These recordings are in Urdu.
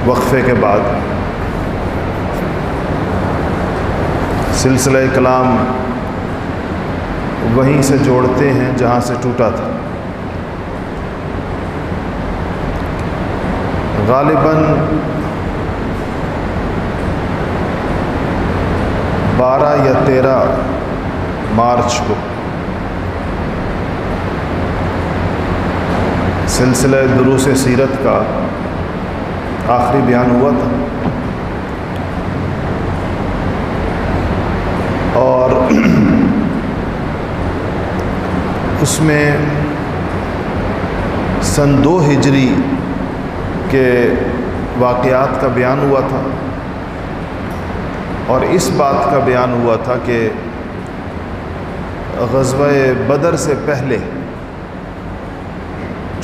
وقفے کے بعد سلسلہ کلام وہیں سے جوڑتے ہیں جہاں سے ٹوٹا تھا۔ غالباً 12 یا 13 مارچ کو سلسلہ دروس سیرت کا آخری بیان ہوا تھا، اور اس میں سن 2 ہجری کے واقعات کا بیان ہوا تھا، اور اس بات کا بیان ہوا تھا کہ غزوہ بدر سے پہلے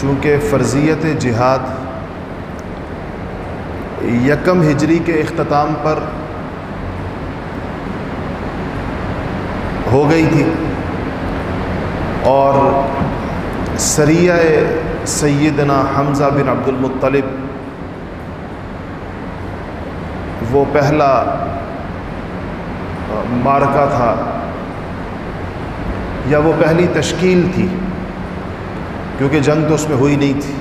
چونکہ فرضیت جہاد 1 ہجری کے اختتام پر ہو گئی تھی، اور سریہ سیدنا حمزہ بن عبد المطلب وہ پہلا معرکہ تھا، یا وہ پہلی تشکیل تھی، کیونکہ جنگ تو اس میں ہوئی نہیں تھی،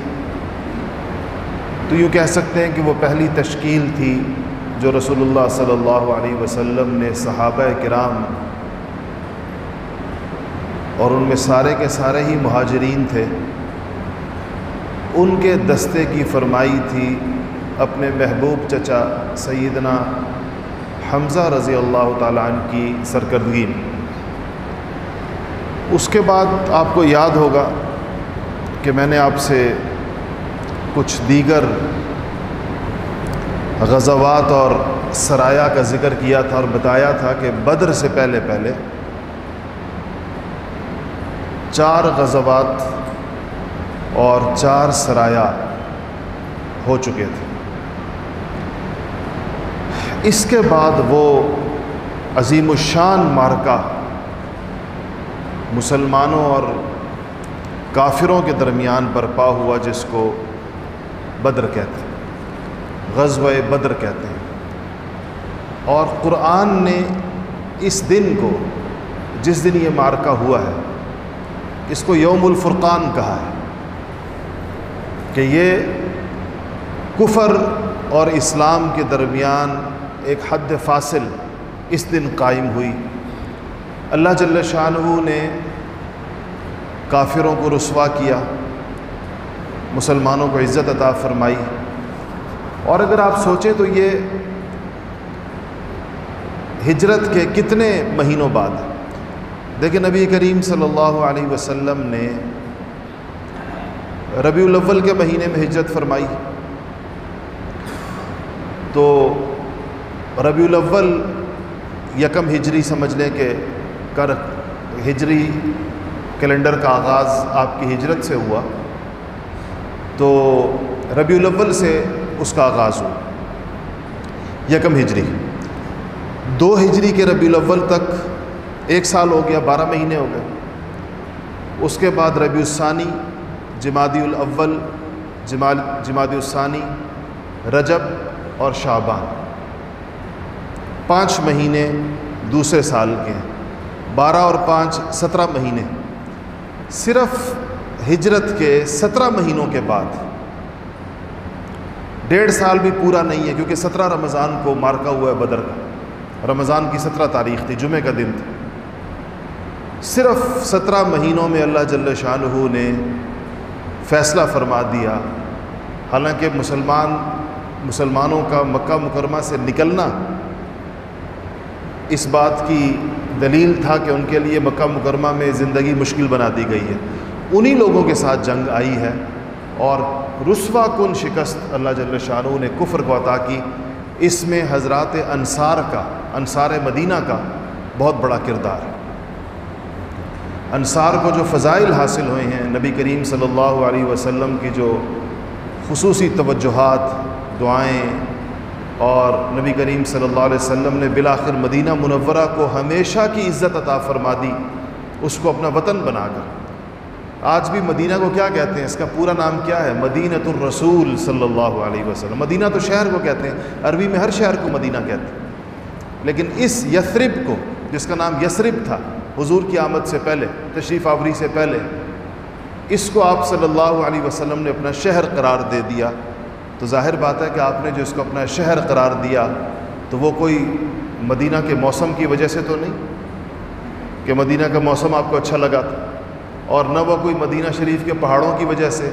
تو یوں کہہ سکتے ہیں کہ وہ پہلی تشکیل تھی جو رسول اللہ صلی اللہ علیہ وسلم نے صحابہ کرام، اور ان میں سارے کے سارے ہی مہاجرین تھے، ان کے دستے کی فرمائی تھی اپنے محبوب چچا سیدنا حمزہ رضی اللہ تعالیٰ عنہ کی سرکردگی میں۔ اس کے بعد آپ کو یاد ہوگا کہ میں نے آپ سے کچھ دیگر غزوات اور سرایا کا ذکر کیا تھا، اور بتایا تھا کہ بدر سے پہلے 4 غزوات اور 4 سرایا ہو چکے تھے۔ اس کے بعد وہ عظیم الشان معرکہ مسلمانوں اور کافروں کے درمیان برپا ہوا، جس کو بدر کہتے ہیں، غزوہ بدر کہتے ہیں، اور قرآن نے اس دن کو، جس دن یہ معرکہ ہوا ہے، اس کو یوم الفرقان کہا ہے، کہ یہ کفر اور اسلام کے درمیان ایک حد فاصل اس دن قائم ہوئی۔ اللہ جل شانہ نے کافروں کو رسوا کیا، مسلمانوں کو عزت عطا فرمائی۔ اور اگر آپ سوچیں تو یہ ہجرت کے کتنے مہینوں بعد، دیکھیں نبی کریم صلی اللہ علیہ وسلم نے ربیع الاول کے مہینے میں ہجرت فرمائی، تو ربیع الاول 1 ہجری سمجھ لیں کہ ہجری کیلنڈر کا آغاز آپ کی ہجرت سے ہوا، تو ربیع الاول سے اس کا آغاز ہوا 1 ہجری۔ 2 ہجری کے ربیع الاول تک 1 سال ہو گیا، 12 مہینے ہو گئے۔ اس کے بعد ربیع الثانی، جمادی الاول، جمادی الثانی، رجب اور شعبان، 5 مہینے دوسرے سال کے ہیں، 12 اور 5 17 مہینے۔ صرف ہجرت کے 17 مہینوں کے بعد، 1.5 سال بھی پورا نہیں ہے، کیونکہ 17 رمضان کو معرکہ ہوا ہے بدر کا، رمضان کی 17 تاریخ تھی، جمعہ کا دن تھا۔ صرف 17 مہینوں میں اللہ جل شانہ نے فیصلہ فرما دیا، حالانکہ مسلمانوں کا مکہ مکرمہ سے نکلنا اس بات کی دلیل تھا کہ ان کے لیے مکہ مکرمہ میں زندگی مشکل بنا دی گئی ہے، انہی لوگوں کے ساتھ جنگ آئی ہے، اور رسوا کن شکست اللہ جل شانہ نے کفر کو عطا کی۔ اس میں حضرات انصار مدینہ کا بہت بڑا کردار ہے۔ انصار کو جو فضائل حاصل ہوئے ہیں، نبی کریم صلی اللہ علیہ وسلم کی جو خصوصی توجہات، دعائیں، اور نبی کریم صلی اللہ علیہ وسلم نے بالآخر مدینہ منورہ کو ہمیشہ کی عزت عطا فرما دی، اس کو اپنا وطن بنا کر۔ آج بھی مدینہ کو کیا کہتے ہیں؟ اس کا پورا نام کیا ہے؟ مدینۃ الرسول صلی اللہ علیہ وسلم۔ مدینہ تو شہر کو کہتے ہیں، عربی میں ہر شہر کو مدینہ کہتے ہیں، لیکن اس یثرب کو، جس کا نام یثرب تھا حضور کی آمد سے پہلے، تشریف آوری سے پہلے، اس کو آپ صلی اللہ علیہ وسلم نے اپنا شہر قرار دے دیا۔ تو ظاہر بات ہے کہ آپ نے جو اس کو اپنا شہر قرار دیا تو وہ کوئی مدینہ کے موسم کی وجہ سے تو نہیں کہ مدینہ کا موسم آپ کو اچھا لگا تھا، اور نہ وہ کوئی مدینہ شریف کے پہاڑوں کی وجہ سے،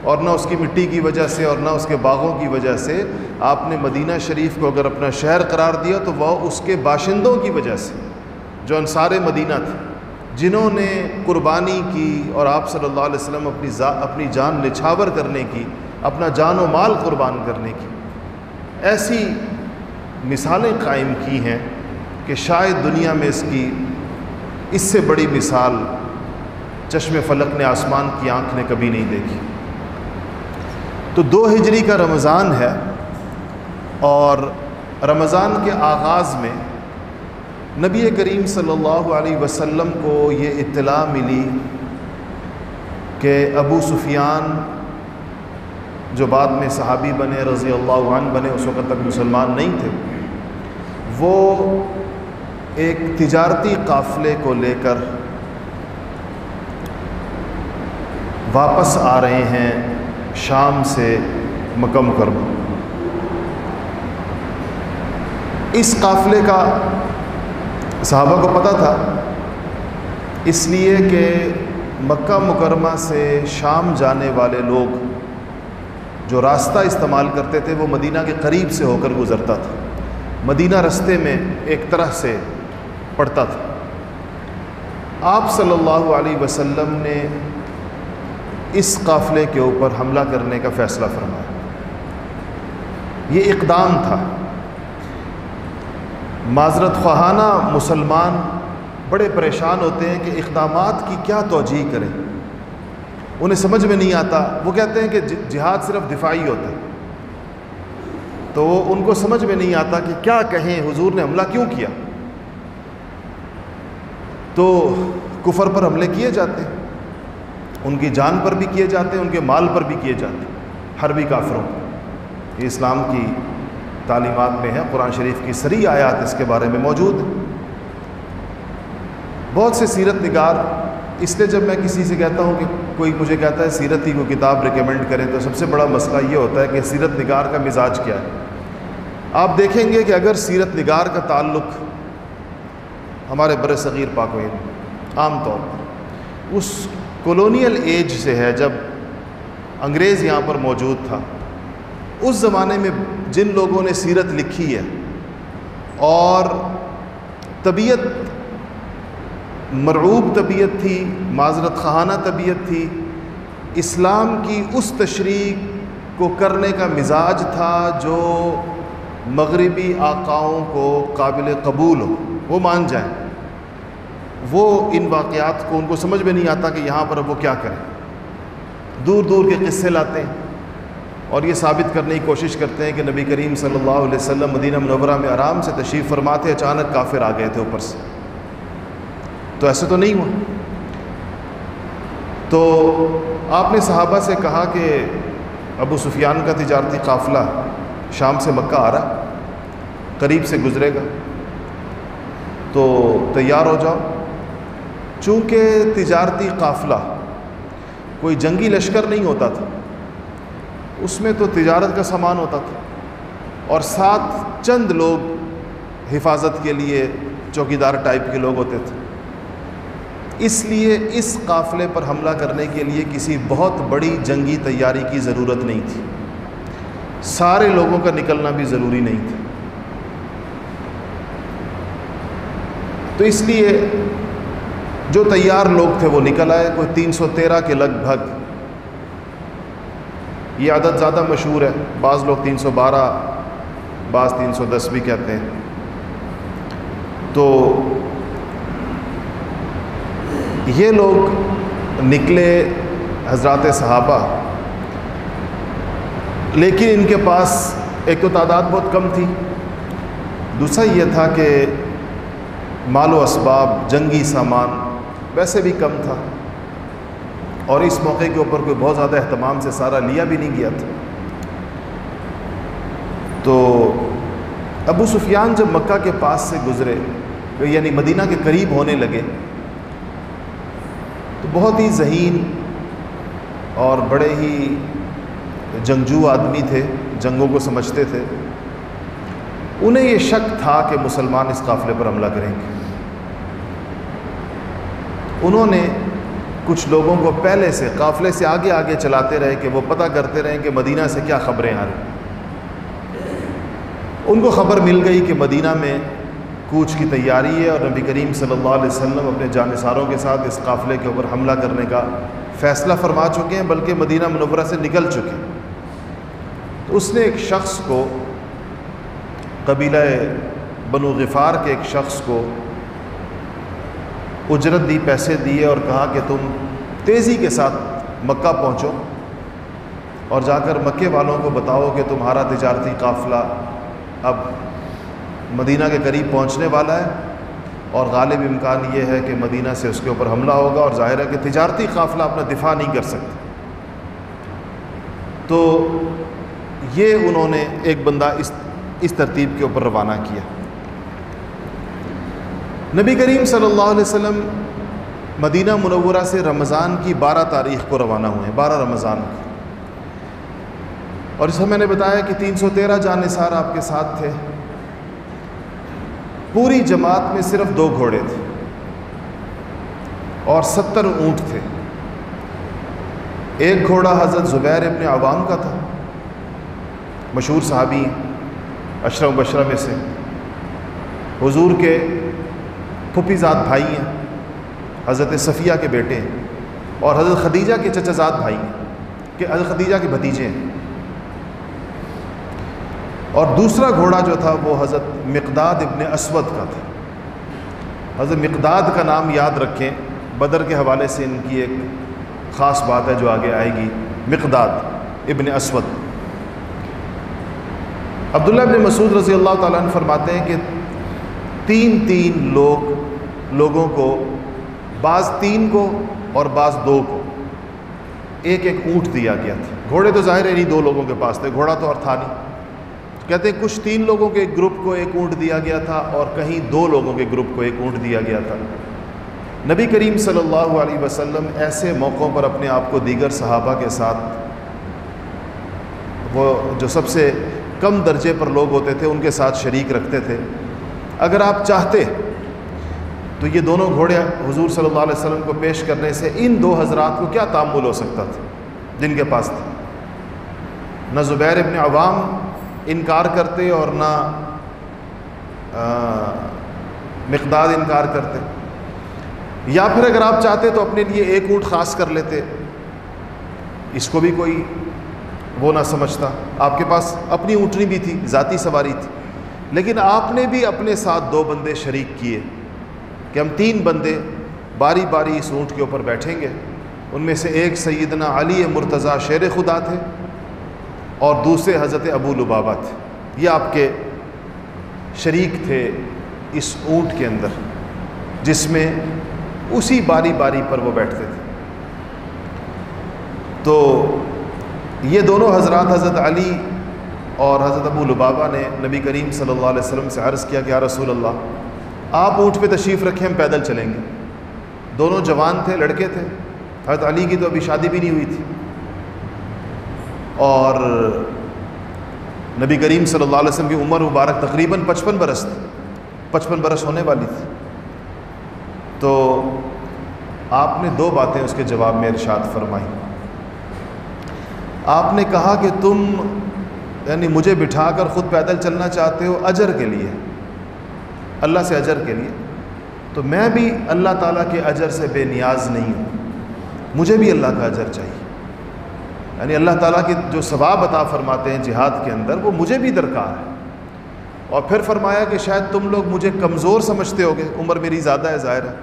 اور نہ اس کی مٹی کی وجہ سے، اور نہ اس کے باغوں کی وجہ سے۔ آپ نے مدینہ شریف کو اگر اپنا شہر قرار دیا تو وہ اس کے باشندوں کی وجہ سے، جو انصار مدینہ تھے، جنہوں نے قربانی کی اور آپ صلی اللہ علیہ وسلم اپنی جان نچھاور کرنے کی، اپنا جان و مال قربان کرنے کی ایسی مثالیں قائم کی ہیں کہ شاید دنیا میں اس سے بڑی مثال چشم فلک نے، آسمان کی آنکھ نے کبھی نہیں دیکھی۔ تو 2 ہجری کا رمضان ہے، اور رمضان کے آغاز میں نبی کریم صلی اللہ علیہ وسلم کو یہ اطلاع ملی کہ ابو سفیان، جو بعد میں صحابی بنے، رضی اللہ عنہ بنے، اس وقت تک مسلمان نہیں تھے، وہ ایک تجارتی قافلے کو لے کر واپس آ رہے ہیں شام سے مکہ مکرمہ۔ اس قافلے کا صحابہ کو پتہ تھا، اس لیے کہ مکہ مکرمہ سے شام جانے والے لوگ جو راستہ استعمال کرتے تھے وہ مدینہ کے قریب سے ہو کر گزرتا تھا، مدینہ رستے میں ایک طرح سے پڑتا تھا۔ آپ صلی اللہ علیہ وسلم نے اس قافلے کے اوپر حملہ کرنے کا فیصلہ فرمایا۔ یہ اقدام تھا۔ معذرت خواہانہ مسلمان بڑے پریشان ہوتے ہیں کہ اقدامات کی کیا توجیہ کریں، انہیں سمجھ میں نہیں آتا۔ وہ کہتے ہیں کہ جہاد صرف دفاعی ہوتا ہے، تو ان کو سمجھ میں نہیں آتا کہ کیا کہیں، حضور نے حملہ کیوں کیا؟ تو کفر پر حملے کیے جاتے ہیں، ان کی جان پر بھی کیے جاتے ہیں، ان کے مال پر بھی کیے جاتے ہیں، حربی کافروں پر۔ یہ اسلام کی تعلیمات میں ہے، قرآن شریف کی صریح آیات اس کے بارے میں موجود ہیں۔ بہت سے سیرت نگار، اس لیے جب میں کسی سے کہتا ہوں کہ کوئی مجھے کہتا ہے سیرت کی کوئی کتاب ریکمینڈ کریں، تو سب سے بڑا مسئلہ یہ ہوتا ہے کہ سیرت نگار کا مزاج کیا ہے۔ آپ دیکھیں گے کہ اگر سیرت نگار کا تعلق ہمارے بر صغیر پاک و ہند عام طور پر اس کولونیل ایج سے ہے، جب انگریز یہاں پر موجود تھا، اس زمانے میں جن لوگوں نے سیرت لکھی ہے، اور طبیعت مرعوب طبیعت تھی، معذرت خواہانہ طبیعت تھی، اسلام کی اس تشریح کو کرنے کا مزاج تھا جو مغربی آقاؤں کو قابل قبول ہو، وہ مان جائیں۔ وہ ان واقعات کو ان کو سمجھ میں نہیں آتا کہ یہاں پر اب وہ کیا کریں، دور دور کے قصے لاتے ہیں اور یہ ثابت کرنے کی کوشش کرتے ہیں کہ نبی کریم صلی اللہ علیہ وسلم مدینہ منورہ میں آرام سے تشریف فرماتے، اچانک کافر آ گئے تھے اوپر سے۔ تو ایسے تو نہیں ہوا۔ تو آپ نے صحابہ سے کہا کہ ابو سفیان کا تجارتی قافلہ شام سے مکہ آ رہا، قریب سے گزرے گا، تو تیار ہو جاؤ۔ چونکہ تجارتی قافلہ کوئی جنگی لشکر نہیں ہوتا تھا، اس میں تو تجارت کا سامان ہوتا تھا، اور ساتھ چند لوگ حفاظت کے لیے چوکیدار ٹائپ کے لوگ ہوتے تھے۔ اس لیے اس قافلے پر حملہ کرنے کے لیے کسی بہت بڑی جنگی تیاری کی ضرورت نہیں تھی، سارے لوگوں کا نکلنا بھی ضروری نہیں تھا۔ تو اس لیے جو تیار لوگ تھے وہ نکل آئے، کوئی 313 کے لگ بھگ۔ یہ عدد زیادہ مشہور ہے، بعض لوگ 312، بعض 310 بھی کہتے ہیں۔ تو یہ لوگ نکلے حضرات صحابہ، لیکن ان کے پاس ایک تو تعداد بہت کم تھی، دوسرا یہ تھا کہ مال و اسباب، جنگی سامان ویسے بھی کم تھا، اور اس موقع کے اوپر کوئی بہت زیادہ اہتمام سے سارا لیا بھی نہیں گیا تھا۔ تو ابو سفیان جب مکہ کے پاس سے گزرے، یعنی مدینہ کے قریب ہونے لگے، تو بہت ہی ذہین اور بڑے ہی جنگجو آدمی تھے، جنگوں کو سمجھتے تھے۔ انہیں یہ شک تھا کہ مسلمان اس قافلے پر حملہ کریں گے۔ انہوں نے کچھ لوگوں کو پہلے سے قافلے سے آگے آگے چلاتے رہے کہ وہ پتہ کرتے رہیں کہ مدینہ سے کیا خبریں آ رہی۔ ان کو خبر مل گئی کہ مدینہ میں کوچ کی تیاری ہے اور نبی کریم صلی اللہ علیہ وسلم اپنے جانثاروں کے ساتھ اس قافلے کے اوپر حملہ کرنے کا فیصلہ فرما چکے ہیں، بلکہ مدینہ منورہ سے نکل چکے ہیں۔ تو اس نے ایک شخص کو، قبیلہ بنو غفار کے ایک شخص کو اجرت دی، پیسے دیے اور کہا کہ تم تیزی کے ساتھ مکہ پہنچو اور جا کر مکے والوں کو بتاؤ کہ تمہارا تجارتی قافلہ اب مدینہ کے قریب پہنچنے والا ہے اور غالب امکان یہ ہے کہ مدینہ سے اس کے اوپر حملہ ہوگا، اور ظاہر ہے کہ تجارتی قافلہ اپنا دفاع نہیں کر سکتا۔ تو یہ انہوں نے ایک بندہ اس ترتیب کے اوپر روانہ کیا۔ نبی کریم صلی اللہ علیہ وسلم مدینہ منورہ سے رمضان کی 12 تاریخ کو روانہ ہوئے، 12 رمضان کو، اور اس میں نے بتایا کہ 313 جانثار آپ کے ساتھ تھے۔ پوری جماعت میں صرف 2 گھوڑے تھے اور 70 اونٹ تھے۔ ایک گھوڑا حضرت زبیر ابن عوام کا تھا، مشہور صحابی، عشرہ مبشرہ میں سے، حضور کے پھپھی زاد بھائی ہیں، حضرت صفیہ کے بیٹے ہیں، اور حضرت خدیجہ کے چچا زاد بھائی ہیں، کہ حضرت خدیجہ کے بھتیجے ہیں۔ اور دوسرا گھوڑا جو تھا وہ حضرت مقداد ابن اسود کا تھا۔ حضرت مقداد کا نام یاد رکھیں، بدر کے حوالے سے ان کی ایک خاص بات ہے جو آگے آئے گی۔ مقداد ابن اسود۔ عبداللہ ابن مسعود رضی اللہ تعالیٰ عنہ فرماتے ہیں کہ 3 لوگوں کو، بعض 3 کو اور بعض 2 کو ایک اونٹ دیا گیا تھا۔ گھوڑے تو ظاہر ہے نہیں 2 لوگوں کے پاس تھے، گھوڑا تو اور تھا نہیں۔ کہتے ہیں کچھ 3 لوگوں کے ایک گروپ کو ایک اونٹ دیا گیا تھا اور کہیں 2 لوگوں کے گروپ کو ایک اونٹ دیا گیا تھا۔ نبی کریم صلی اللہ علیہ وسلم ایسے موقعوں پر اپنے آپ کو دیگر صحابہ کے ساتھ، وہ جو سب سے کم درجے پر لوگ ہوتے تھے ان کے ساتھ شریک رکھتے تھے۔ اگر آپ چاہتے تو یہ دونوں گھوڑے حضور صلی اللہ علیہ وسلم کو پیش کرنے سے ان 2 حضرات کو کیا تعامل ہو سکتا تھا جن کے پاس تھے؟ نہ زبیر ابن عوام انکار کرتے اور نہ مقداد انکار کرتے، یا پھر اگر آپ چاہتے تو اپنے لیے ایک اونٹ خاص کر لیتے، اس کو بھی کوئی وہ نہ سمجھتا۔ آپ کے پاس اپنی اونٹنی بھی تھی، ذاتی سواری تھی، لیکن آپ نے بھی اپنے ساتھ 2 بندے شریک کیے کہ ہم 3 بندے باری باری اس اونٹ کے اوپر بیٹھیں گے۔ ان میں سے ایک سیدنا علی مرتضیٰ شیر خدا تھے اور دوسرے حضرت ابو لبابہ تھے، یہ آپ کے شریک تھے اس اونٹ کے اندر، جس میں اسی باری باری پر وہ بیٹھتے تھے۔ تو یہ دونوں حضرات، حضرت علی اور حضرت ابو لبابہ، نے نبی کریم صلی اللہ علیہ وسلم سے عرض کیا کہ یا رسول اللہ، آپ اونٹ پہ تشریف رکھیں، ہم پیدل چلیں گے۔ دونوں جوان تھے، لڑکے تھے، حضرت علی کی تو ابھی شادی بھی نہیں ہوئی تھی، اور نبی کریم صلی اللہ علیہ وسلم کی عمر مبارک تقریباً 55 برس تھی، 55 برس ہونے والی تھی۔ تو آپ نے 2 باتیں اس کے جواب میں ارشاد فرمائی۔ آپ نے کہا کہ تم یعنی مجھے بٹھا کر خود پیدل چلنا چاہتے ہو اجر کے لیے، اللہ سے اجر کے لیے، تو میں بھی اللہ تعالیٰ کے اجر سے بے نیاز نہیں ہوں، مجھے بھی اللہ کا اجر چاہیے۔ یعنی اللہ تعالیٰ کی جو ثواب عطا فرماتے ہیں جہاد کے اندر، وہ مجھے بھی درکار ہے۔ اور پھر فرمایا کہ شاید تم لوگ مجھے کمزور سمجھتے ہوگے، عمر میری زیادہ ہے ظاہر ہے،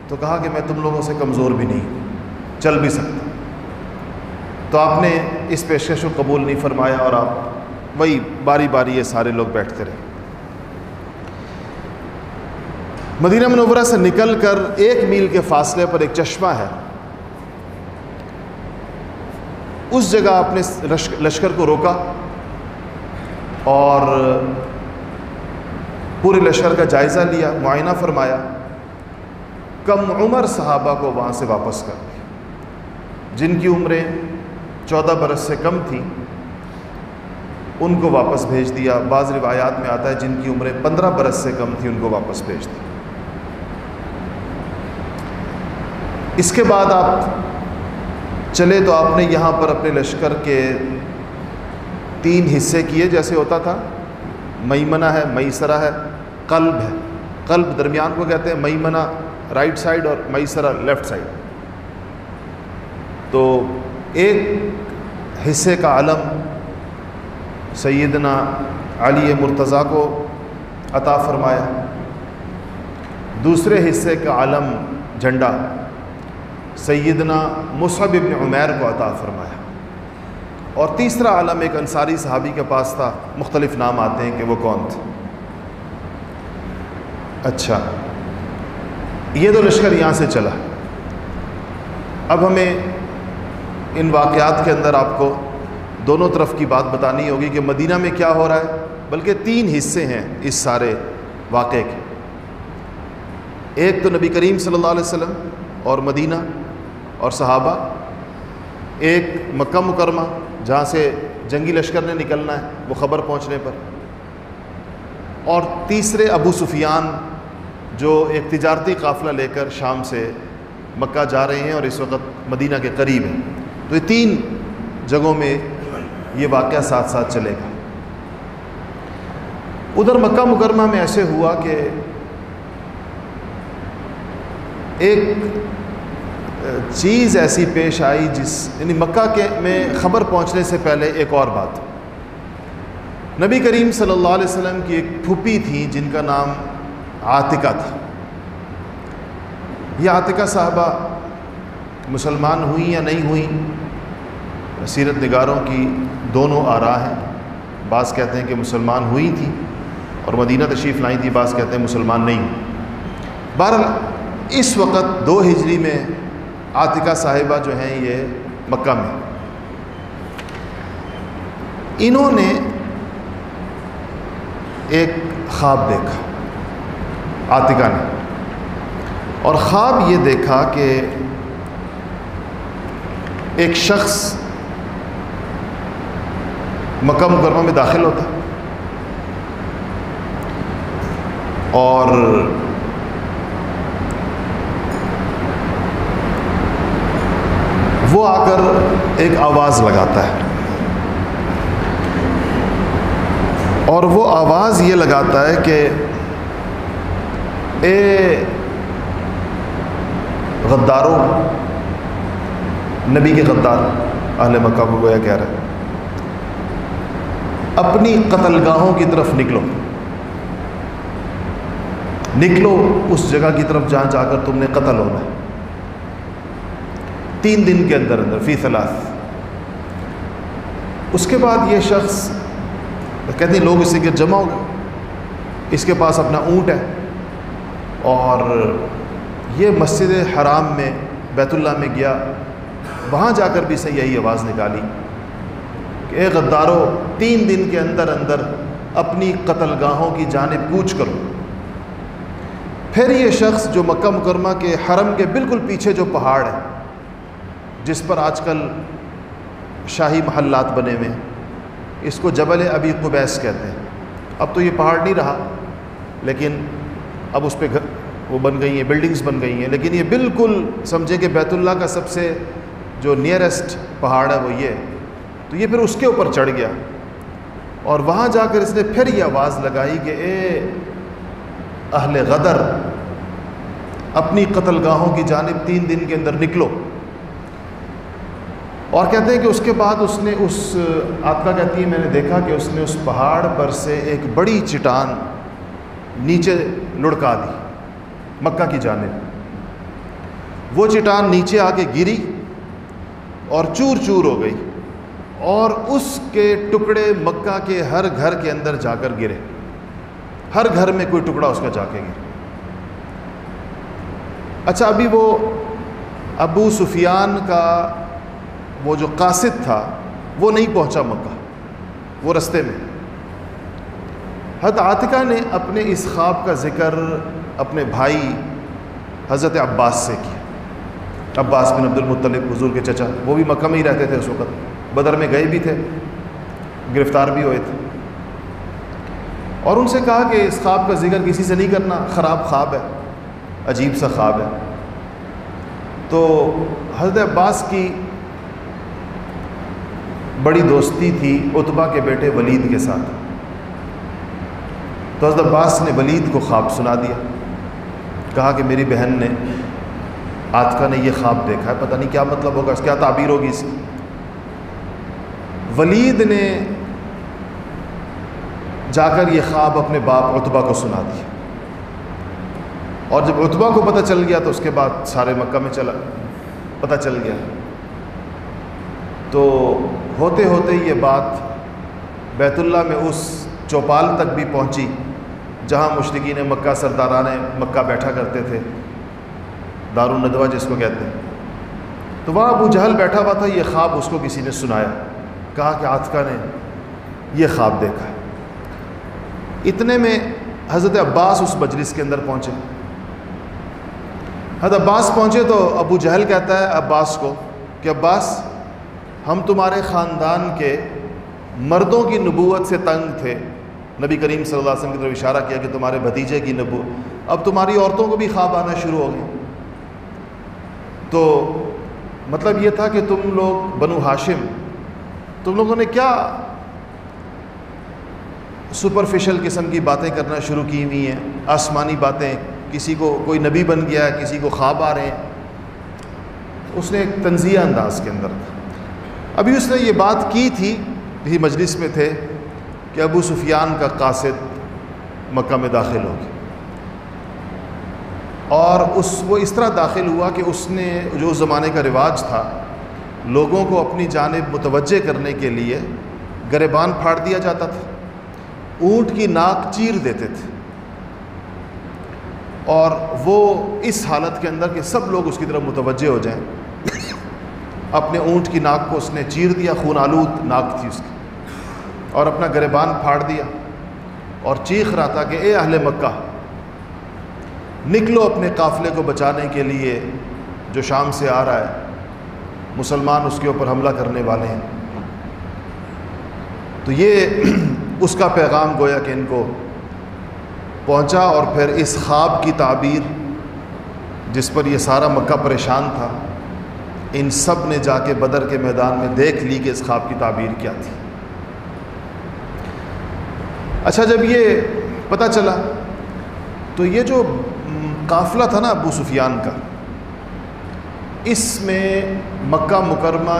تو کہا کہ میں تم لوگوں سے کمزور بھی نہیں، چل بھی سکتا۔ تو آپ نے اس پیشکش کو قبول نہیں فرمایا اور آپ وہی باری باری یہ سارے لوگ بیٹھتے رہے۔ مدینہ منورہ سے نکل کر 1 میل کے فاصلے پر ایک چشمہ ہے، اس جگہ آپ نے لشکر کو روکا اور پورے لشکر کا جائزہ لیا، معائنہ فرمایا، کم عمر صحابہ کو وہاں سے واپس کر دیا، جن کی عمریں 14 برس سے کم تھیں ان کو واپس بھیج دیا۔ بعض روایات میں آتا ہے جن کی عمریں 15 برس سے کم تھیں ان کو واپس بھیج دیا۔ اس کے بعد آپ چلے تو آپ نے یہاں پر اپنے لشکر کے 3 حصے کیے، جیسے ہوتا تھا، میمنہ ہے، میسرہ ہے، قلب ہے۔ قلب درمیان کو کہتے ہیں، میمنہ رائٹ سائڈ اور میسرہ لیفٹ سائڈ۔ تو ایک حصے کا علم سیدنا علی مرتضیٰ کو عطا فرمایا، دوسرے حصے کا علم جھنڈا سیدنا مصعب بن عمیر کو عطا فرمایا، اور تیسرا علم ایک انصاری صحابی کے پاس تھا، مختلف نام آتے ہیں کہ وہ کون تھے۔ اچھا، یہ تو لشکر یہاں سے چلا۔ اب ہمیں ان واقعات کے اندر آپ کو دونوں طرف کی بات بتانی ہوگی کہ مدینہ میں کیا ہو رہا ہے، بلکہ 3 حصے ہیں اس سارے واقعے کے۔ ایک تو نبی کریم صلی اللہ علیہ وسلم اور مدینہ اور صحابہ، ایک مکہ مکرمہ جہاں سے جنگی لشکر نے نکلنا ہے وہ خبر پہنچنے پر، اور تیسرے ابو سفیان جو ایک تجارتی قافلہ لے کر شام سے مکہ جا رہے ہیں اور اس وقت مدینہ کے قریب ہیں۔ تو یہ 3 جگہوں میں یہ واقعہ ساتھ ساتھ چلے گا۔ ادھر مکہ مکرمہ میں ایسے ہوا کہ ایک چیز ایسی پیش آئی یعنی مکہ میں خبر پہنچنے سے پہلے ایک اور بات، نبی کریم صلی اللہ علیہ وسلم کی ایک پھوپھی تھی جن کا نام عاتکہ تھا۔ یہ عاتکہ صاحبہ مسلمان ہوئیں یا نہیں ہوئیں، سیرت نگاروں کی دونوں آراء ہیں۔ بعض کہتے ہیں کہ مسلمان ہوئی تھی اور مدینہ تشریف لائی تھی، بعض کہتے ہیں مسلمان نہیں ہوئی۔ بہرحال اس وقت 2 ہجری میں عاتکہ صاحبہ جو ہیں یہ مکہ میں، انہوں نے ایک خواب دیکھا، عاتکہ نے، اور خواب یہ دیکھا کہ ایک شخص مکہ مکرمہ میں داخل ہوتا اور وہ آ کر ایک آواز لگاتا ہے، اور وہ آواز یہ لگاتا ہے کہ اے غدارو، نبی کے غدار اہل مکہ کو گویا کہہ رہا ہے، اپنی قتل گاہوں کی طرف نکلو، نکلو اس جگہ کی طرف جہاں جا کر تم نے قتل ہونا ہے، 3 دن کے اندر اندر، فی 3۔ اس کے بعد یہ شخص کہتے ہیں لوگ اسی کے جمع ہو گئے، اس کے پاس اپنا اونٹ ہے، اور یہ مسجد حرام میں بیت اللہ میں گیا، وہاں جا کر بھی سے یہی آواز نکالی کہ اے غدارو، 3 دن کے اندر اندر اپنی قتل گاہوں کی جانب کوچ کرو۔ پھر یہ شخص جو مکہ مکرمہ کے حرم کے بالکل پیچھے جو پہاڑ ہے جس پر آج کل شاہی محلات بنے ہوئے ہیں، اس کو جبل ابی قبیس کہتے ہیں، اب تو یہ پہاڑ نہیں رہا، لیکن اب اس پہ وہ بن گئی ہیں، بلڈنگز بن گئی ہیں، لیکن یہ بالکل سمجھے کہ بیت اللہ کا سب سے جو نیئرسٹ پہاڑ ہے وہ یہ، تو یہ پھر اس کے اوپر چڑھ گیا، اور وہاں جا کر اس نے پھر یہ آواز لگائی کہ اے اہل غدر، اپنی قتل گاہوں کی جانب 3 دن کے اندر نکلو۔ اور کہتے ہیں کہ اس کے بعد اس نے عاتکہ کہتی ہے میں نے دیکھا کہ اس نے اس پہاڑ پر سے ایک بڑی چٹان نیچے لڑکا دی مکہ کی جانب، وہ چٹان نیچے آ کے گری اور چور چور ہو گئی، اور اس کے ٹکڑے مکہ کے ہر گھر کے اندر جا کر گرے، ہر گھر میں کوئی ٹکڑا اس کا جا کے گرا۔ اچھا، ابھی وہ ابو سفیان کا وہ جو قاصد تھا وہ نہیں پہنچا مکہ، وہ رستے میں۔ حضرت عاتکہ نے اپنے اس خواب کا ذکر اپنے بھائی حضرت عباس سے کیا۔ عباس بن عبد المطلب حضور کے چچا، وہ بھی مکہ میں ہی رہتے تھے اس وقت، بدر میں گئے بھی تھے، گرفتار بھی ہوئے تھے، اور ان سے کہا کہ اس خواب کا ذکر کسی سے نہیں کرنا، خراب خواب ہے، عجیب سا خواب ہے۔ تو حضرت عباس کی بڑی دوستی تھی عتبہ کے بیٹے ولید کے ساتھ، تو حضرت عباس نے ولید کو خواب سنا دیا، کہا کہ میری بہن نے عاتکہ نے یہ خواب دیکھا ہے، پتہ نہیں کیا مطلب ہوگا، کیا تعبیر ہوگی اس کی۔ ولید نے جا کر یہ خواب اپنے باپ عتبہ کو سنا دیا، اور جب عتبہ کو پتہ چل گیا تو اس کے بعد سارے مکہ میں پتہ چل گیا۔ تو ہوتے ہوتے یہ بات بیت اللہ میں اس چوپال تک بھی پہنچی جہاں مشرکین مکہ سرداران مکہ بیٹھا کرتے تھے، دار الندوہ جس کو کہتے ہیں، تو وہاں ابو جہل بیٹھا ہوا تھا، یہ خواب اس کو کسی نے سنایا، کہا کہ عاتکہ نے یہ خواب دیکھا ہے۔ اتنے میں حضرت عباس اس مجلس کے اندر پہنچے۔ حضرت عباس پہنچے تو ابو جہل کہتا ہے عباس کو کہ عباس، ہم تمہارے خاندان کے مردوں کی نبوت سے تنگ تھے، نبی کریم صلی اللہ علیہ وسلم کی طرف اشارہ کیا کہ تمہارے بھتیجے کی نبوت، اب تمہاری عورتوں کو بھی خواب آنا شروع ہو گئے۔ تو مطلب یہ تھا کہ تم لوگ بنو ہاشم، تم لوگوں نے کیا سپرفیشل قسم کی باتیں کرنا شروع کی ہوئی ہیں، آسمانی باتیں، کسی کو کوئی نبی بن گیا ہے، کسی کو خواب آ رہے ہیں۔ اس نے ایک تنزیہ انداز کے اندر تھا۔ ابھی اس نے یہ بات کی تھی، یہی مجلس میں تھے کہ ابو سفیان کا قاصد مکہ میں داخل ہو گیا، اور وہ اس طرح داخل ہوا کہ اس نے جو زمانے کا رواج تھا، لوگوں کو اپنی جانب متوجہ کرنے کے لیے گریبان پھاڑ دیا جاتا تھا، اونٹ کی ناک چیر دیتے تھے، اور وہ اس حالت کے اندر کہ سب لوگ اس کی طرف متوجہ ہو جائیں، اپنے اونٹ کی ناک کو اس نے چیر دیا، خون آلود ناک تھی اس کی، اور اپنا گریبان پھاڑ دیا، اور چیخ رہا تھا کہ اے اہل مکہ، نکلو اپنے قافلے کو بچانے کے لیے جو شام سے آ رہا ہے، مسلمان اس کے اوپر حملہ کرنے والے ہیں۔ تو یہ اس کا پیغام گویا کہ ان کو پہنچا، اور پھر اس خواب کی تعبیر جس پر یہ سارا مکہ پریشان تھا، ان سب نے جا کے بدر کے میدان میں دیکھ لی کہ اس خواب کی تعبیر کیا تھی۔ اچھا، جب یہ پتہ چلا تو یہ جو قافلہ تھا نا ابو سفیان کا، اس میں مکہ مکرمہ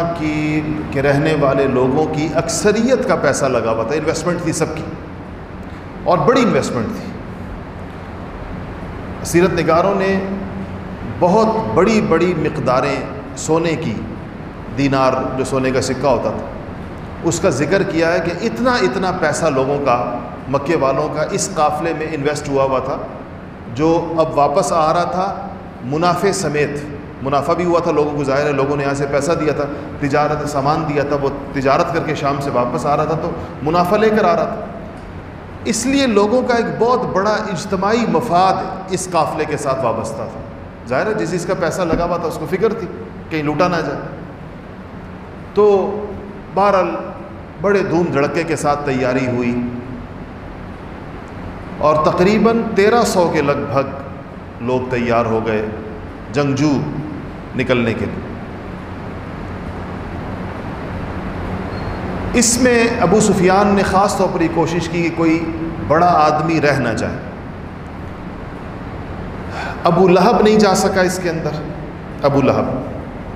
کے رہنے والے لوگوں کی اکثریت کا پیسہ لگا ہوا تھا، انویسٹمنٹ تھی سب کی، اور بڑی انویسٹمنٹ تھی۔ سیرت نگاروں نے بہت بڑی بڑی مقداریں سونے کی، دینار جو سونے کا سکہ ہوتا تھا، اس کا ذکر کیا ہے کہ اتنا اتنا پیسہ لوگوں کا، مکے والوں کا اس قافلے میں انویسٹ ہوا ہوا تھا، جو اب واپس آ رہا تھا منافع سمیت۔ منافع بھی ہوا تھا لوگوں کو، ظاہر ہے لوگوں نے یہاں سے پیسہ دیا تھا، تجارت سامان دیا تھا، وہ تجارت کر کے شام سے واپس آ رہا تھا تو منافع لے کر آ رہا تھا، اس لیے لوگوں کا ایک بہت بڑا اجتماعی مفاد اس قافلے کے ساتھ وابستہ تھا۔ ظاہر ہے جس کا پیسہ لگا ہوا تھا اس کو فکر تھی کہیں لوٹا نہ جائے۔ تو بہرحال بڑے دھوم دھڑکے کے ساتھ تیاری ہوئی، اور تقریباً 1300 کے لگ بھگ لوگ تیار ہو گئے جنگجو نکلنے کے لیے۔ اس میں ابو سفیان نے خاص طور پر یہ کوشش کی کہ کوئی بڑا آدمی رہ نہ جائے۔ ابو لہب نہیں جا سکا اس کے اندر۔ ابو لہب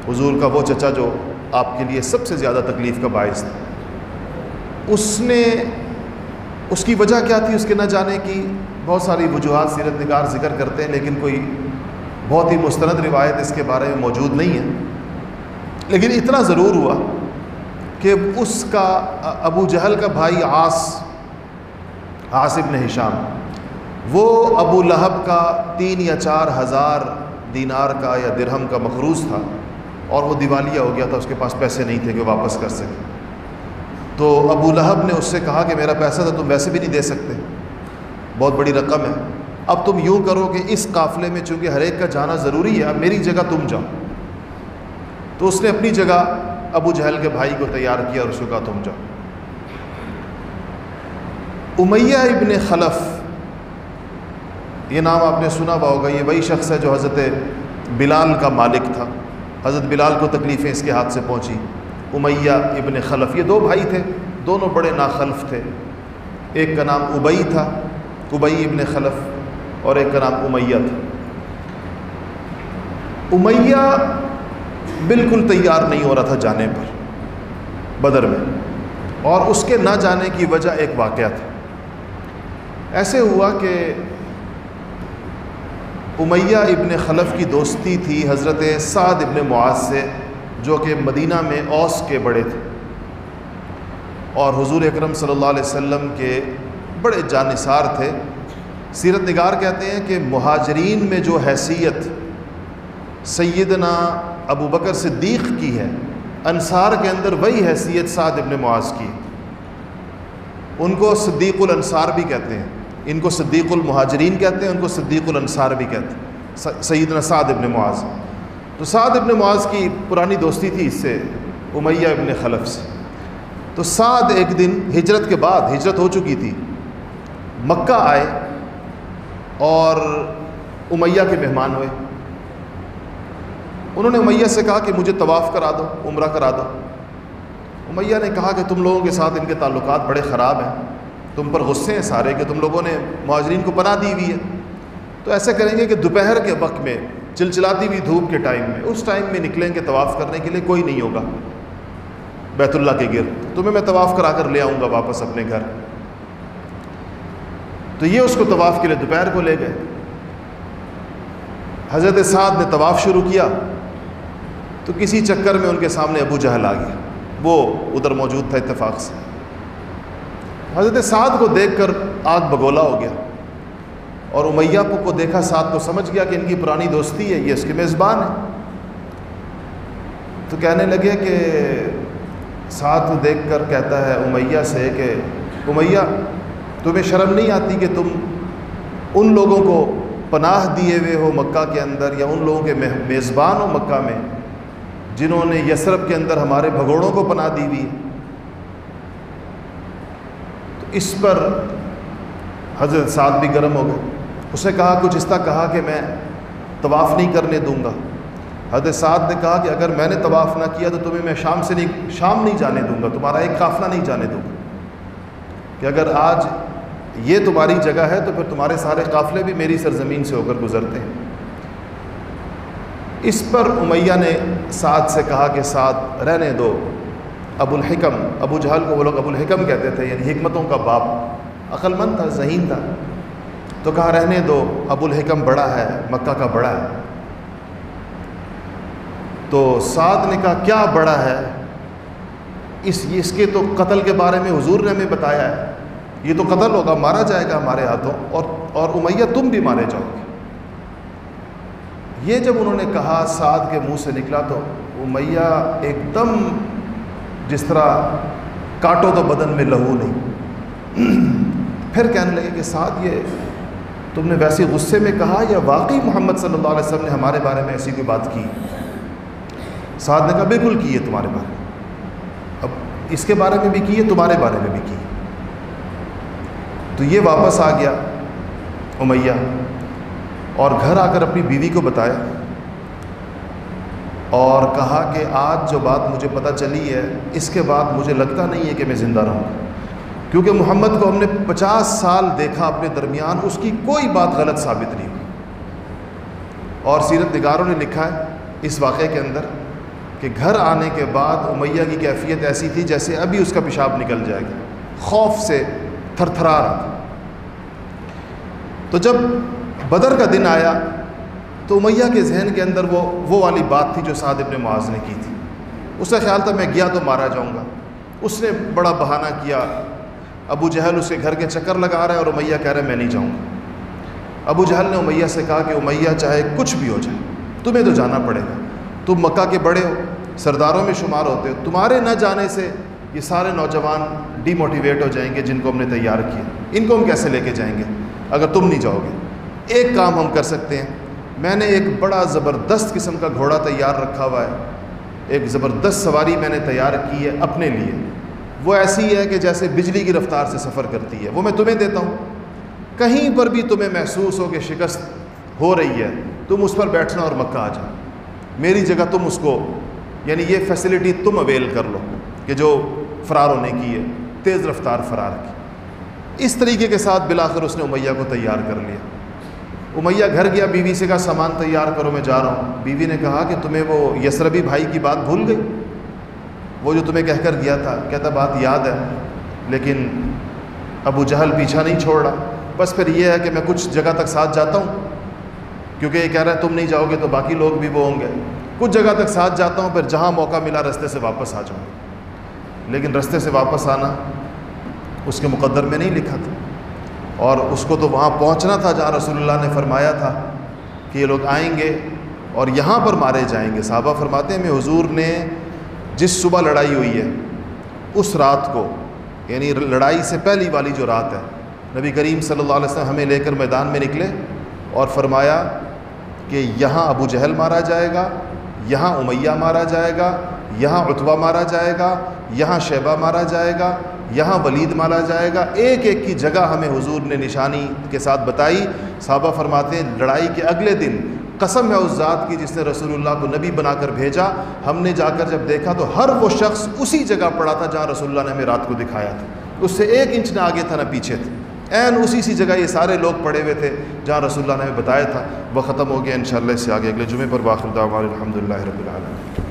حضور کا وہ چچا جو آپ کے لیے سب سے زیادہ تکلیف کا باعث تھا، اس کی وجہ کیا تھی اس کے نہ جانے کی؟ بہت ساری وجوہات سیرت نگار ذکر کرتے ہیں، لیکن کوئی بہت ہی مستند روایت اس کے بارے میں موجود نہیں ہے۔ لیکن اتنا ضرور ہوا کہ اس کا ابو جہل کا بھائی عاص ابن ہشام، وہ ابو لہب کا 3 یا 4 ہزار دینار کا یا درہم کا مخروض تھا، اور وہ دیوالیہ ہو گیا تھا، اس کے پاس پیسے نہیں تھے کہ واپس کر سکے. تو ابو لہب نے اس سے کہا کہ میرا پیسہ تو تم ویسے بھی نہیں دے سکتے، بہت بڑی رقم ہے، اب تم یوں کرو کہ اس قافلے میں چونکہ ہر ایک کا جانا ضروری ہے، اب میری جگہ تم جاؤ. تو اس نے اپنی جگہ ابو جہل کے بھائی کو تیار کیا اور اس کو کہا تم جاؤ. امیہ ابن خلف، یہ نام آپ نے سنا ہوا ہوگا، یہ وہی شخص ہے جو حضرت بلال کا مالک تھا. حضرت بلال کو تکلیفیں اس کے ہاتھ سے پہنچی. امیہ ابن خلف، یہ دو بھائی تھے، دونوں بڑے ناخلف تھے. ایک کا نام ابئی تھا، ابئی ابن خلف، اور ایک کا نام امیہ تھا. امیہ بالکل تیار نہیں ہو رہا تھا جانے پر بدر میں، اور اس کے نہ جانے کی وجہ ایک واقعہ تھا. ایسے ہوا کہ امیہ ابن خلف کی دوستی تھی حضرت سعد ابن معاذ سے، جو کہ مدینہ میں اوس کے بڑے تھے اور حضور اکرم صلی اللہ علیہ وسلم کے بڑے جانثار تھے. سیرت نگار کہتے ہیں کہ مہاجرین میں جو حیثیت سیدنا ابو بکر صدیق کی ہے، انصار کے اندر وہی حیثیت سعد ابن معاذ کی. ان کو صدیق الانصار بھی کہتے ہیں، ان کو صدیق المہاجرین کہتے ہیں، ان کو صدیق الانصار بھی کہتے ہیں، سیدنا سعد ابن معاذ. تو سعد ابن معاذ کی پرانی دوستی تھی اس سے، امیہ ابن خلف سے. تو سعد ایک دن ہجرت کے بعد، ہجرت ہو چکی تھی، مکہ آئے اور امیہ کے مہمان ہوئے. انہوں نے امیہ سے کہا کہ مجھے طواف کرا دو، عمرہ کرا دو. امیہ نے کہا کہ تم لوگوں کے ساتھ ان کے تعلقات بڑے خراب ہیں، تم پر غصے ہیں سارے کہ تم لوگوں نے مہاجرین کو پناہ دی ہوئی ہے. تو ایسا کریں گے کہ دوپہر کے وقت میں، چلچلاتی ہوئی دھوپ کے ٹائم میں، اس ٹائم میں نکلیں گے طواف کرنے کے لیے، کوئی نہیں ہوگا بیت اللہ کے گرد، تمہیں میں طواف کرا کر لے آؤں گا واپس اپنے گھر. تو یہ اس کو طواف کے لیے دوپہر کو لے گئے. حضرت سعد نے طواف شروع کیا تو کسی چکر میں ان کے سامنے ابو جہل آ گیا، وہ ادھر موجود تھا اتفاق سے. حضرت سعد کو دیکھ کر آگ بگولا ہو گیا، اور امیہ کو دیکھا سعد تو سمجھ گیا کہ ان کی پرانی دوستی ہے، یہ اس کے میزبان ہے. تو کہنے لگے کہ سعد کو دیکھ کر کہتا ہے امیہ سے کہ امیہ تمہیں شرم نہیں آتی کہ تم ان لوگوں کو پناہ دیے ہوئے ہو مکہ کے اندر، یا ان لوگوں کے میزبان ہو مکہ میں جنہوں نے یثرب کے اندر ہمارے بھگوڑوں کو پناہ دی ہوئی. تو اس پر حضرت سعد بھی گرم ہو گئے. اس نے کہا کچھ اس طرح کہا کہ میں طواف نہیں کرنے دوں گا. حضرت سعد نے کہا کہ اگر میں نے طواف نہ کیا تو تمہیں میں شام نہیں جانے دوں گا، تمہارا ایک قافلہ نہیں جانے دوں گا، کہ اگر آج یہ تمہاری جگہ ہے تو پھر تمہارے سارے قافلے بھی میری سرزمین سے ہو کر گزرتے ہیں. اس پر امیہ نے سعد سے کہا کہ سعد رہنے دو. ابو الحکم، ابو جہل کو وہ لوگ ابو الحکم کہتے تھے، یعنی حکمتوں کا باپ، عقل مند تھا، ذہین تھا. تو کہا رہنے دو، ابو الحکم بڑا ہے، مکہ کا بڑا ہے. تو سعد نے کہا کیا بڑا ہے، اس کے تو قتل کے بارے میں حضور نے ہمیں بتایا ہے، یہ تو قتل ہوگا، مارا جائے گا ہمارے ہاتھوں، اور امیہ تم بھی مارے جاؤ گے. یہ جب انہوں نے کہا سعد کے منہ سے نکلا تو امیہ ایک دم جس طرح کاٹو تو بدن میں لہو نہیں. پھر کہنے لگے کہ سعد یہ تم نے ویسے غصے میں کہا یا واقعی محمد صلی اللہ علیہ وسلم نے ہمارے بارے میں ایسی کوئی بات کی؟ سعد نے کہا بالکل کی ہے تمہارے بارے میں، اب اس کے بارے میں بھی کی ہے، تمہارے بارے میں بھی کی. تو یہ واپس آ گیا امیہ اور گھر آ کر اپنی بیوی کو بتایا اور کہا کہ آج جو بات مجھے پتہ چلی ہے اس کے بعد مجھے لگتا نہیں ہے کہ میں زندہ رہوں گا، کیونکہ محمد کو ہم نے 50 سال دیکھا اپنے درمیان، اس کی کوئی بات غلط ثابت نہیں ہوئی. اور سیرت نگاروں نے لکھا ہے اس واقعے کے اندر کہ گھر آنے کے بعد امیہ کی کیفیت ایسی تھی جیسے ابھی اس کا پیشاب نکل جائے گا، خوف سے تھر تھرا رہا تھا. تو جب بدر کا دن آیا تو امیہ کے ذہن کے اندر وہ والی بات تھی جو سعد ابن معاذ نے کی تھی. اس کا خیال تھا میں گیا تو مارا جاؤں گا. اس نے بڑا بہانہ کیا، ابو جہل اس کے گھر کے چکر لگا رہا ہے اور امیہ کہہ رہا ہے میں نہیں جاؤں گا. ابو جہل نے امیہ سے کہا کہ امیہ چاہے کچھ بھی ہو جائے تمہیں تو جانا پڑے گا. تم مکہ کے بڑے ہو، سرداروں میں شمار ہوتے ہو، تمہارے نہ جانے سے یہ سارے نوجوان ڈی موٹیویٹ ہو جائیں گے جن کو ہم نے تیار کیا، ان کو ہم کیسے لے کے جائیں گے اگر تم نہیں جاؤ گے۔ ایک کام ہم کر سکتے ہیں، میں نے ایک بڑا زبردست قسم کا گھوڑا تیار رکھا ہوا ہے، ایک زبردست سواری میں نے تیار کی ہے اپنے لیے، وہ ایسی ہے کہ جیسے بجلی کی رفتار سے سفر کرتی ہے، وہ میں تمہیں دیتا ہوں، کہیں پر بھی تمہیں محسوس ہو کہ شکست ہو رہی ہے تم اس پر بیٹھنا اور مکہ آ جاؤ، میری جگہ تم اس کو، یعنی یہ فیسلٹی تم اویل کر لو کہ جو فرار ہونے کی ہے، تیز رفتار فرار کی۔ اس طریقے کے ساتھ بالآخر اس نے امیہ کو تیار کر لیا۔ امیہ گھر گیا، بیوی سے کہا سامان تیار کرو میں جا رہا ہوں۔ بیوی نے کہا کہ تمہیں وہ یسربی بھائی کی بات بھول گئی، وہ جو تمہیں کہہ کر گیا تھا؟ کہتا بات یاد ہے، لیکن ابو جہل پیچھا نہیں چھوڑ رہا، بس پھر یہ ہے کہ میں کچھ جگہ تک ساتھ جاتا ہوں، کیونکہ یہ کہہ رہا ہے تم نہیں جاؤ گے تو باقی لوگ بھی وہ ہوں گے، کچھ جگہ تک ساتھ جاتا ہوں، پھر جہاں موقع ملا رستے سے واپس آ جاؤں۔ لیکن رستے سے واپس آنا اس کے مقدر میں نہیں لکھا تھا، اور اس کو تو وہاں پہنچنا تھا جہاں رسول اللہ نے فرمایا تھا کہ یہ لوگ آئیں گے اور یہاں پر مارے جائیں گے۔ صحابہ فرماتے ہیں میں حضور نے جس صبح لڑائی ہوئی ہے اس رات کو، یعنی لڑائی سے پہلی والی جو رات ہے، نبی کریم صلی اللہ علیہ وسلم ہمیں لے کر میدان میں نکلے اور فرمایا کہ یہاں ابو جہل مارا جائے گا، یہاں امیہ مارا جائے گا، یہاں عتبہ مارا جائے گا، یہاں شیبہ مارا جائے گا، یہاں ولید مارا جائے گا، ایک ایک کی جگہ ہمیں حضور نے نشانی کے ساتھ بتائی۔ صحابہ فرماتے ہیں لڑائی کے اگلے دن قسم ہے اس ذات کی جس نے رسول اللہ کو نبی بنا کر بھیجا، ہم نے جا کر جب دیکھا تو ہر وہ شخص اسی جگہ پڑا تھا جہاں رسول اللہ نے ہمیں رات کو دکھایا تھا، اس سے 1 انچ نہ آگے تھا نہ پیچھے تھے، عین اسی سی جگہ یہ سارے لوگ پڑے ہوئے تھے جہاں رسول اللہ نے ہمیں بتایا تھا۔ وہ ختم ہو گیا، انشاءاللہ اس سے آگے اگلے جمعے پر۔ باخر دعوانا الحمدللہ رب العالمین۔